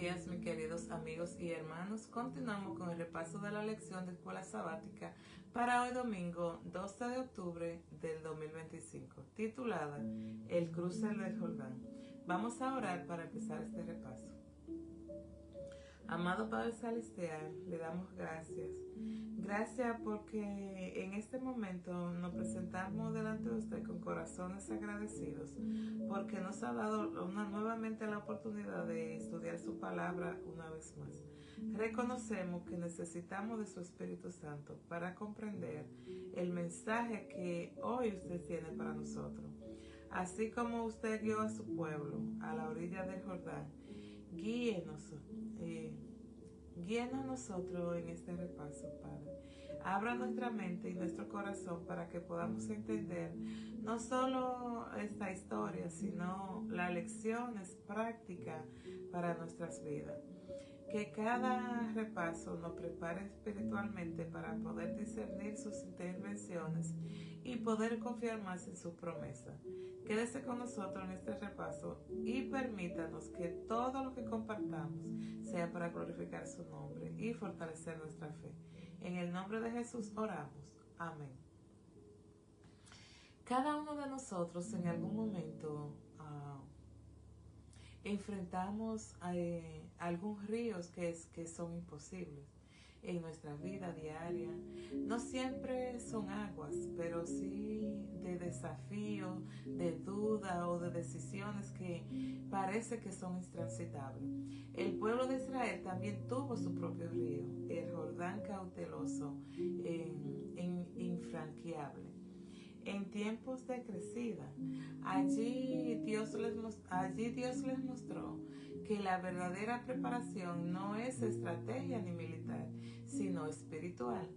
días, mis queridos amigos y hermanos. Continuamos con el repaso de la lección de escuela sabática para hoy domingo 12 de octubre del 2025, titulada El cruce del Jordán. Vamos a orar para empezar este repaso. Amado Padre Celestial, le damos gracias. Gracias porque en este momento nos presentamos delante de usted con corazones agradecidos, porque nos ha dado nuevamente la oportunidad de estudiar su palabra una vez más. Reconocemos que necesitamos de su Espíritu Santo para comprender el mensaje que hoy usted tiene para nosotros. Así como usted guió a su pueblo a la orilla del Jordán, guíenos a nosotros en este repaso, Padre. Abra nuestra mente y nuestro corazón para que podamos entender no solo esta historia, sino las lecciones prácticas para nuestras vidas. Que cada repaso nos prepare espiritualmente para poder discernir sus intervenciones y poder confiar más en su promesa. Quédese con nosotros en este repaso y permítanos que todo lo que compartamos sea para glorificar su nombre y fortalecer nuestra fe. En el nombre de Jesús oramos. Amén. Cada uno de nosotros en algún momento enfrentamos algunos ríos que son imposibles en nuestra vida diaria. No siempre son aguas, pero sí de desafío, de duda o de decisiones que parece que son intransitables. El pueblo de Israel también tuvo su propio río, el Jordán cauteloso, infranqueable. En tiempos de crecida, allí Dios les mostró que la verdadera preparación no es estrategia ni militar, sino espiritual.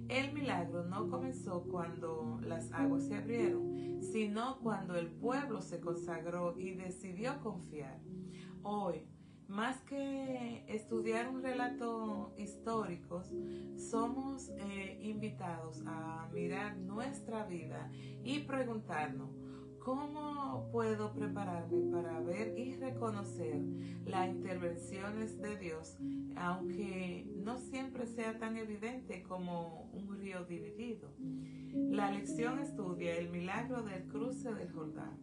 El milagro no comenzó cuando las aguas se abrieron, sino cuando el pueblo se consagró y decidió confiar. Hoy, más que estudiar un relato histórico, somos invitados a mirar nuestra vida y preguntarnos, ¿cómo puedo prepararme para ver y reconocer las intervenciones de Dios, aunque no siempre sea tan evidente como un río dividido? La lección estudia el milagro del cruce del Jordán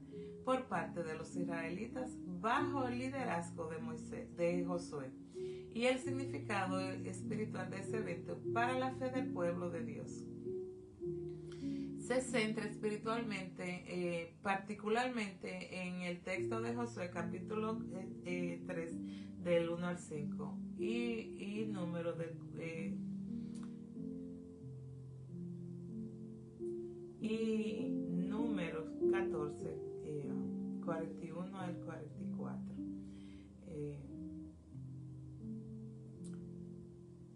por parte de los israelitas bajo el liderazgo de Josué y el significado espiritual de ese evento para la fe del pueblo de Dios. Se centra espiritualmente, particularmente en el texto de Josué, capítulo 3, del 1 al 5, y número de... y números 14, 41 al 44,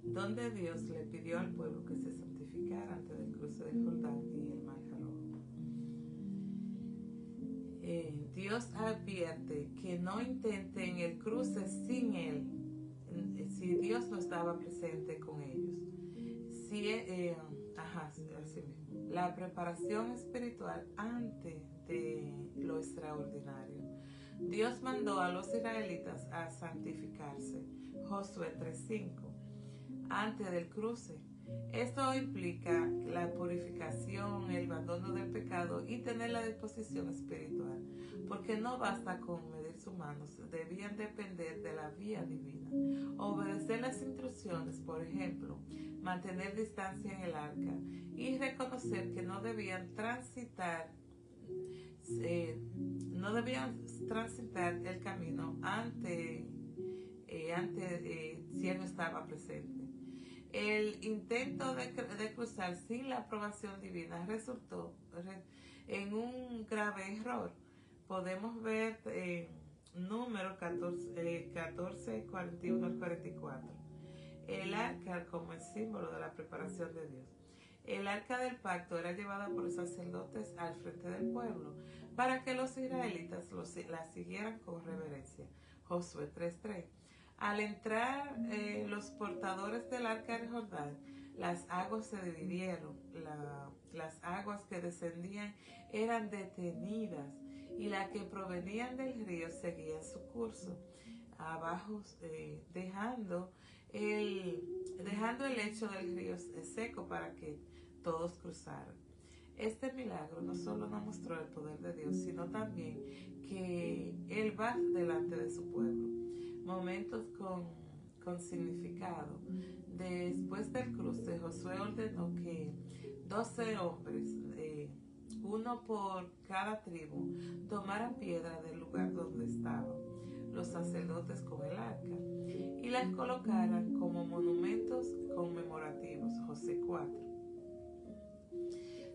donde Dios le pidió al pueblo que se santificara antes del cruce del Jordán y el mar Rojo. Dios advierte que no intenten el cruce sin Él, si Dios no estaba presente con ellos. Así mismo. La preparación espiritual antes de lo extraordinario. Dios mandó a los israelitas a santificarse. Josué 3:5. Antes del cruce. Esto implica la purificación, el abandono del pecado y tener la disposición espiritual, porque no basta con medir sus manos, debían depender de la vía divina. Obedecer las instrucciones, por ejemplo, mantener distancia en el arca y reconocer que no debían transitar el camino antes si él no estaba presente. El intento de cruzar sin la aprobación divina resultó en un grave error. Podemos ver número 14, 41 al 44. El arca como el símbolo de la preparación de Dios. El arca del pacto era llevada por los sacerdotes al frente del pueblo para que los israelitas la siguieran con reverencia. Josué 3:3. Al entrar los portadores del arca del Jordán, las aguas se dividieron. Las aguas que descendían eran detenidas y las que provenían del río seguían su curso. abajo, dejando el lecho del río seco para que todos cruzaran. Este milagro no solo nos mostró el poder de Dios, sino también que Él va delante de su pueblo. Momentos con significado. Después del cruce, Josué ordenó que 12 hombres, uno por cada tribu, tomaran piedra del lugar donde estaban los sacerdotes con el arca y las colocaran como monumentos conmemorativos. Josué 4.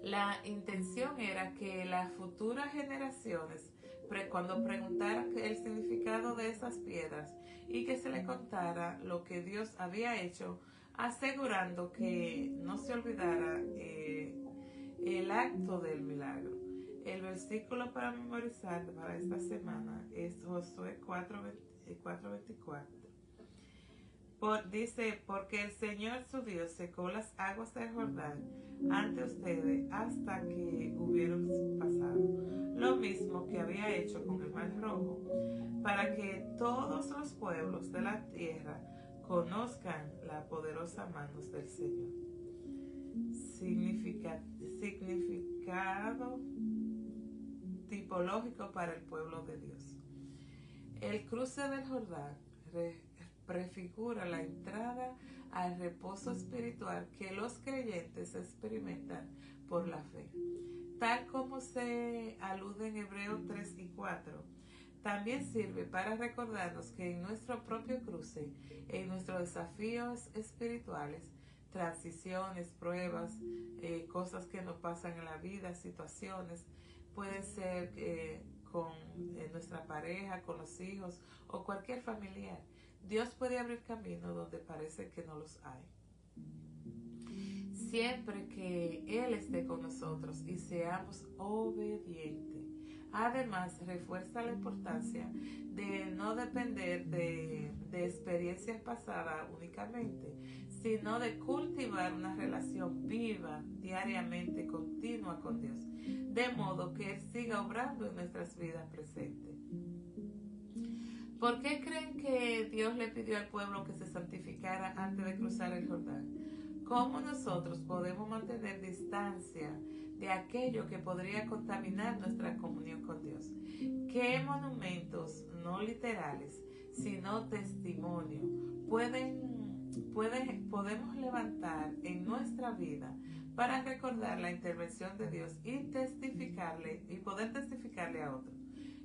La intención era que las futuras generaciones, cuando preguntaran el significado de esas piedras y que se les contara lo que Dios había hecho, asegurando que no se olvidara el acto del milagro. El versículo para memorizar para esta semana es Josué 4:24. Dice, porque el Señor su Dios secó las aguas del Jordán ante ustedes hasta que hubieron pasado, lo mismo que había hecho con el Mar Rojo, para que todos los pueblos de la tierra conozcan la poderosa mano del Señor. Significado tipológico para el pueblo de Dios. El cruce del Jordán prefigura la entrada al reposo espiritual que los creyentes experimentan por la fe. Tal como se alude en Hebreos 3 y 4, también sirve para recordarnos que en nuestro propio cruce, en nuestros desafíos espirituales, transiciones, pruebas, cosas que nos pasan en la vida, situaciones, pueden ser con nuestra pareja, con los hijos o cualquier familiar. Dios puede abrir caminos donde parece que no los hay. Siempre que Él esté con nosotros y seamos obedientes. Además, refuerza la importancia de no depender de experiencias pasadas únicamente, sino de cultivar una relación viva, diariamente, continua con Dios, de modo que Él siga obrando en nuestras vidas presentes. ¿Por qué creen que Dios le pidió al pueblo que se santificara antes de cruzar el Jordán? ¿Cómo nosotros podemos mantener distancia de aquello que podría contaminar nuestra comunión con Dios? ¿Qué monumentos, no literales, sino testimonio, podemos levantar en nuestra vida para recordar la intervención de Dios y poder testificarle a otros?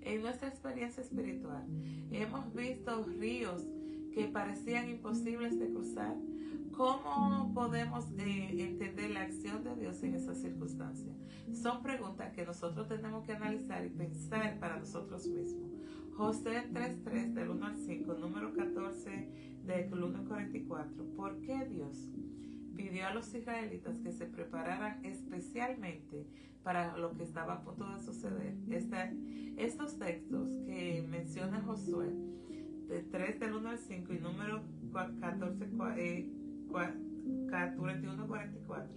En nuestra experiencia espiritual, hemos visto ríos que parecían imposibles de cruzar. ¿Cómo podemos entender la acción de Dios en esas circunstancias? Son preguntas que nosotros tenemos que analizar y pensar para nosotros mismos. Josué 3:3 del 1 al 5, número 14 del 1 al 44. ¿Por qué Dios pidió a los israelitas que se prepararan especialmente para lo que estaba a punto de suceder? Estos textos que menciona Josué, de 3 del 1 al 5 y número 41-44,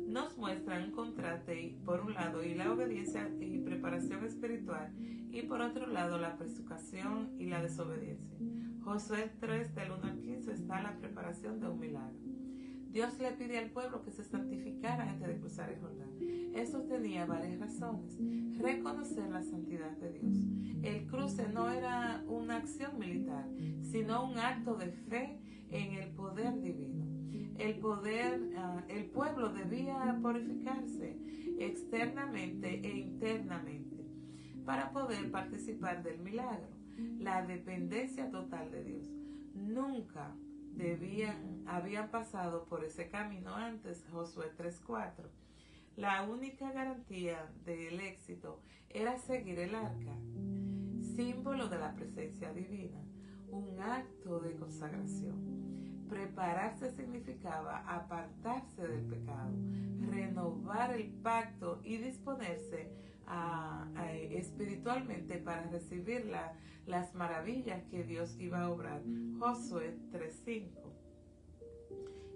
nos muestran un contraste por un lado y la obediencia y preparación espiritual y por otro lado la presucación y la desobediencia. Josué 3 del 1 al 15 está la preparación de un milagro. Dios le pide al pueblo que se santificara antes de cruzar el Jordán. Esto tenía varias razones. Reconocer la santidad de Dios. El cruce no era una acción militar, sino un acto de fe en el poder divino. El pueblo debía purificarse externamente e internamente para poder participar del milagro. La dependencia total de Dios. Nunca habían pasado por ese camino antes. Josué 3:4. La única garantía del éxito era seguir el arca, símbolo de la presencia divina, un acto de consagración. Prepararse significaba apartarse del pecado, renovar el pacto y disponerse espiritualmente para recibir las maravillas que Dios iba a obrar. Josué 3:5.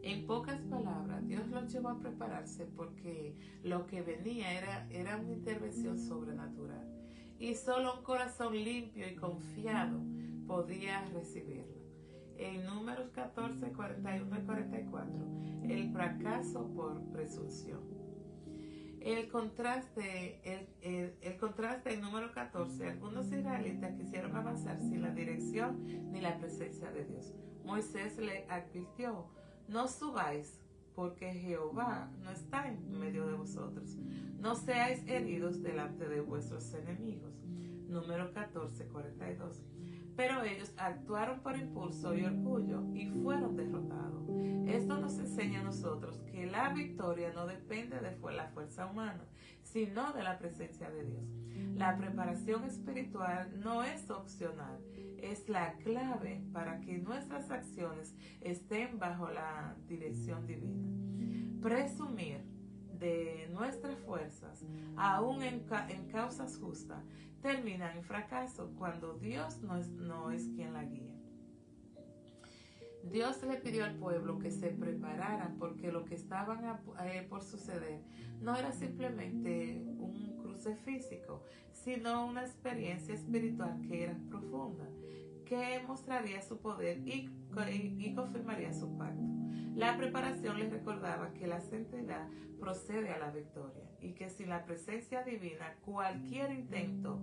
En pocas palabras, Dios los llevó a prepararse porque lo que venía era una intervención sobrenatural. Y solo un corazón limpio y confiado podía recibirla. En Números 14, 41 y 44, el fracaso por presunción. El contraste en número 14, algunos israelitas quisieron avanzar sin la dirección ni la presencia de Dios. Moisés le advirtió: no subáis, porque Jehová no está en medio de vosotros. No seáis heridos delante de vuestros enemigos. Número 14, 42. Pero ellos actuaron por impulso y orgullo y fueron derrotados. Esto nos enseña a nosotros que la victoria no depende de la fuerza humana, sino de la presencia de Dios. La preparación espiritual no es opcional, es la clave para que nuestras acciones estén bajo la dirección divina. Presumir de nuestras fuerzas, aún en causas justas, termina en fracaso cuando Dios no es quien la guía. Dios le pidió al pueblo que se prepararan porque lo que estaban por suceder no era simplemente un cruce físico, sino una experiencia espiritual que era profunda, que mostraría su poder y confirmaría su pacto. La preparación les recordaba que la santidad procede a la victoria y que sin la presencia divina cualquier intento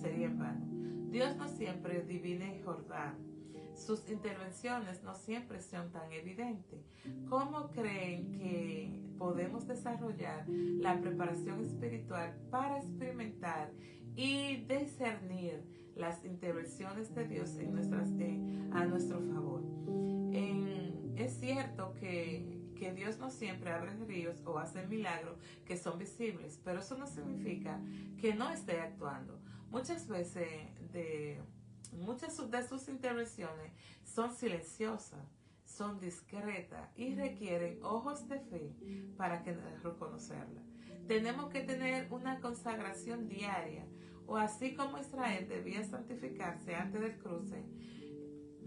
sería en vano. Dios no siempre divide el Jordán. Sus intervenciones no siempre son tan evidentes. ¿Cómo creen que podemos desarrollar la preparación espiritual para experimentar y discernir las intervenciones de Dios a nuestro favor? Es cierto que Dios no siempre abre ríos o hace milagros que son visibles, pero eso no significa que no esté actuando. Muchas veces muchas de sus intervenciones son silenciosas, son discretas y requieren ojos de fe para reconocerla. Tenemos que tener una consagración diaria, o así como Israel debía santificarse antes del cruce,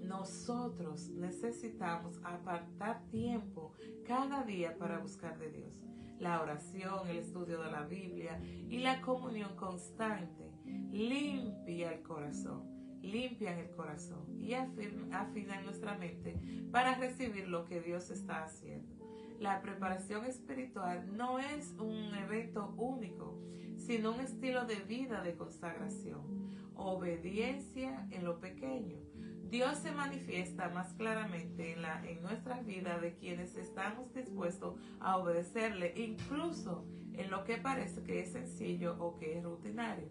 nosotros necesitamos apartar tiempo cada día para buscar de Dios. La oración, el estudio de la Biblia y la comunión constante limpian el corazón y afinan nuestra mente para recibir lo que Dios está haciendo. La preparación espiritual no es un evento único, sino un estilo de vida de consagración, obediencia en lo pequeño. Dios se manifiesta más claramente en nuestras vidas de quienes estamos dispuestos a obedecerle, incluso en lo que parece que es sencillo o que es rutinario.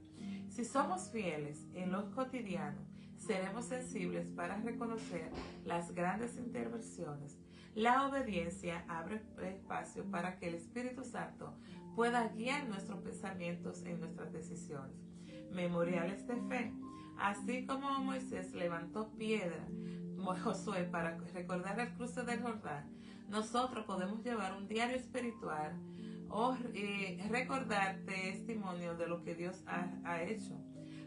Si somos fieles en lo cotidiano, seremos sensibles para reconocer las grandes intervenciones. La obediencia abre espacio para que el Espíritu Santo pueda guiar nuestros pensamientos en nuestras decisiones. Memoriales de fe. Así como Moisés levantó piedra, Josué, para recordar el cruce del Jordán, nosotros podemos llevar un diario espiritual o recordar testimonio de lo que Dios ha hecho.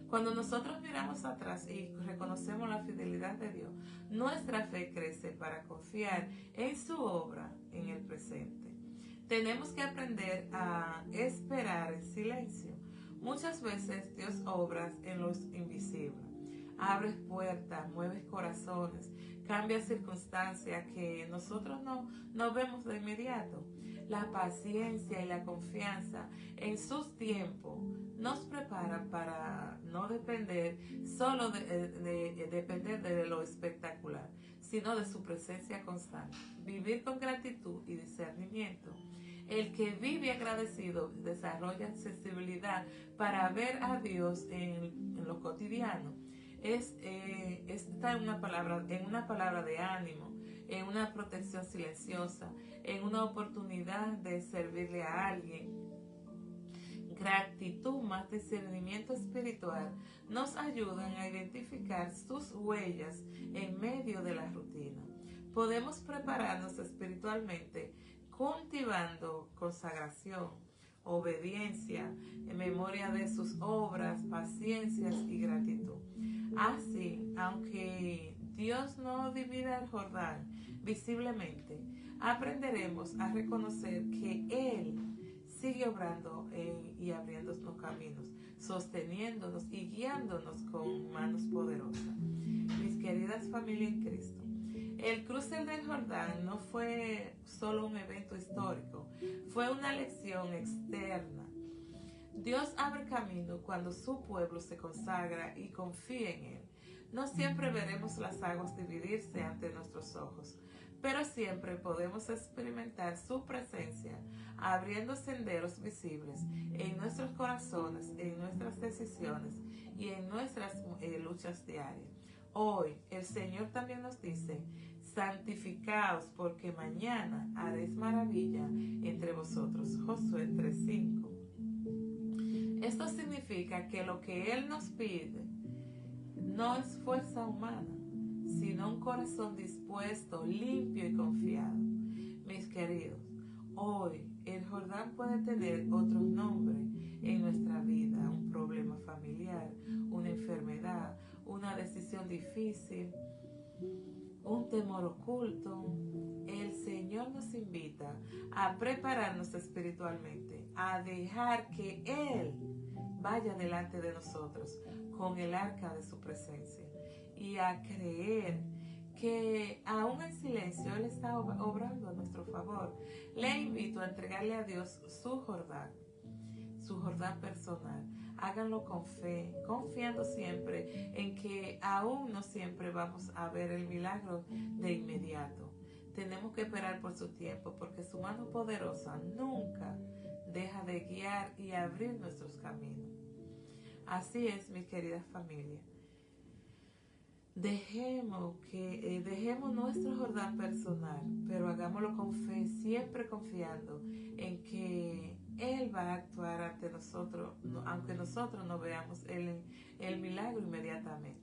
Cuando nosotros miramos atrás y reconocemos la fidelidad de Dios, nuestra fe crece para confiar en su obra en el presente. Tenemos que aprender a esperar en silencio. Muchas veces Dios obra en lo invisible. Abres puertas, mueves corazones, cambias circunstancias que nosotros no vemos de inmediato. La paciencia y la confianza en sus tiempos nos preparan para no depender solo depender de lo espectacular, sino de su presencia constante. Vivir con gratitud y discernimiento. El que vive agradecido desarrolla sensibilidad para ver a Dios en lo cotidiano. Está en una palabra de ánimo, en una protección silenciosa, en una oportunidad de servirle a alguien. Gratitud más discernimiento espiritual nos ayudan a identificar sus huellas en medio de la rutina. Podemos prepararnos espiritualmente cultivando consagración, obediencia, en memoria de sus obras, paciencias y gratitud. Así, aunque Dios no divida el Jordán visiblemente, aprenderemos a reconocer que Él sigue sigue obrando y abriéndonos caminos, sosteniéndonos y guiándonos con manos poderosas. Mis queridas familias en Cristo, el cruce del Jordán no fue solo un evento histórico, fue una lección externa. Dios abre camino cuando su pueblo se consagra y confía en Él. No siempre veremos las aguas dividirse ante nuestros ojos, pero siempre podemos experimentar su presencia, abriendo senderos visibles en nuestros corazones, en nuestras decisiones y en nuestras luchas diarias. Hoy el Señor también nos dice: santificaos, porque mañana haréis maravilla entre vosotros. Josué 3:5. Esto significa que lo que Él nos pide no es fuerza humana, sino un corazón dispuesto, limpio y confiado. Mis queridos, hoy el Jordán puede tener otro nombre en nuestra vida: un problema familiar, una enfermedad, una decisión difícil, un temor oculto. El Señor nos invita a prepararnos espiritualmente, a dejar que Él vaya delante de nosotros con el arca de su presencia y a creer que aún en silencio Él está obrando a nuestro favor. Le invito a entregarle a Dios su Jordán personal. Háganlo con fe, confiando siempre en que aún no siempre vamos a ver el milagro de inmediato. Tenemos que esperar por su tiempo, porque su mano poderosa nunca deja de guiar y abrir nuestros caminos. Así es, mi querida familia. Dejemos nuestro Jordán personal, pero hagámoslo con fe, siempre confiando en que Él va a actuar ante nosotros, aunque nosotros no veamos el milagro inmediatamente.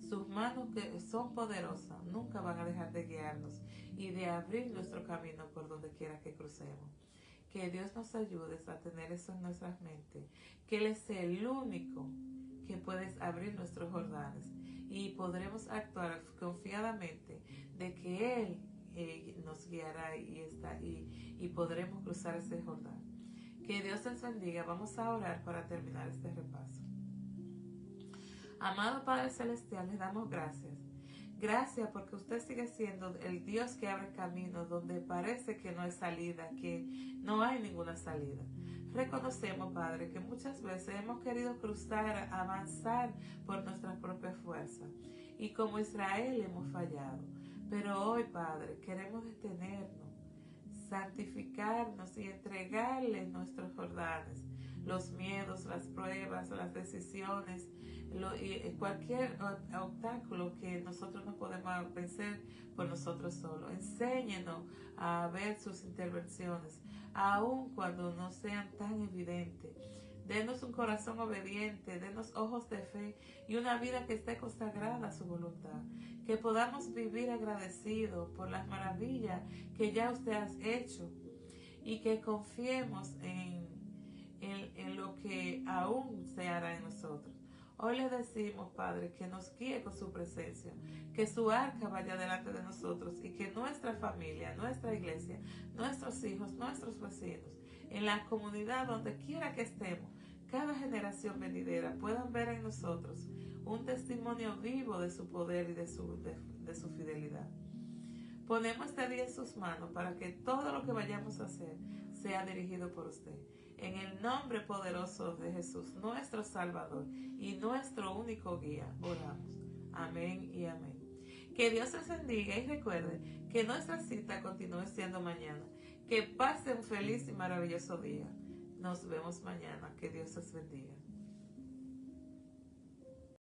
Sus manos, que son poderosas, nunca van a dejar de guiarnos y de abrir nuestro camino por donde quiera que crucemos. Que Dios nos ayude a tener eso en nuestras mentes, que Él es el único que puede abrir nuestros Jordanes y podremos actuar confiadamente de que Él nos guiará y podremos cruzar ese Jordán. Que Dios les bendiga. Vamos a orar para terminar este repaso. Amado Padre Celestial, les damos gracias. Gracias porque usted sigue siendo el Dios que abre caminos donde parece que no hay salida, que no hay ninguna salida. Reconocemos, Padre, que muchas veces hemos querido cruzar, avanzar por nuestras propias fuerzas y como Israel hemos fallado. Pero hoy, Padre, queremos detenernos, santificarnos y entregarle nuestros Jordanes, los miedos, las pruebas, las decisiones, cualquier obstáculo que nosotros no podemos vencer por nosotros solos. Enséñenos a ver sus intervenciones, aun cuando no sean tan evidentes. Denos un corazón obediente, denos ojos de fe y una vida que esté consagrada a su voluntad. Que podamos vivir agradecidos por las maravillas que ya usted ha hecho y que confiemos en lo que aún se hará en nosotros. Hoy le decimos, Padre, que nos guíe con su presencia, que su arca vaya delante de nosotros y que nuestra familia, nuestra iglesia, nuestros hijos, nuestros vecinos, en la comunidad donde quiera que estemos, cada generación venidera puedan ver en nosotros un testimonio vivo de su poder y de su fidelidad. Ponemos este día en sus manos para que todo lo que vayamos a hacer sea dirigido por usted. En el nombre poderoso de Jesús, nuestro Salvador y nuestro único guía, oramos. Amén y amén. Que Dios les bendiga y recuerde que nuestra cita continúe siendo mañana. Que pase un feliz y maravilloso día. Nos vemos mañana. Que Dios les bendiga.